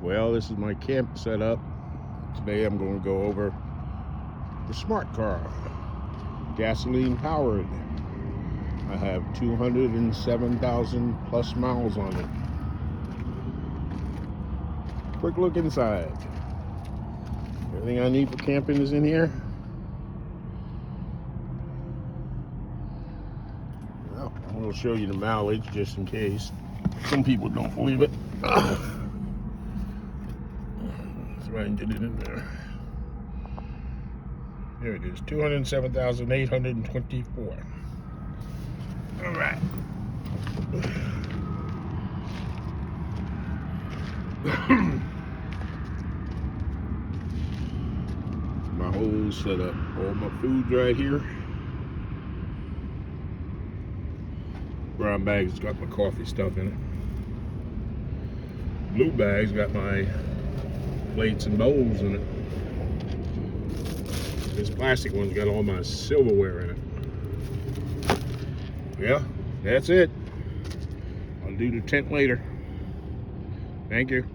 Well, this is my camp setup. Today I'm going to go over the smart car, gasoline powered. I have 207,000 plus miles on it. Quick look inside. Everything I need for camping is in here. Well, I'm going to show you the mileage just in case some people don't believe it. So I can get it in there. There it is, 207,824. All right. My whole setup, all my food's right here. Brown bag's got my coffee stuff in it. Blue bag's got my plates and bowls in it. This plastic one's got all my silverware in it. Yeah, that's it. I'll do the tent later. Thank you.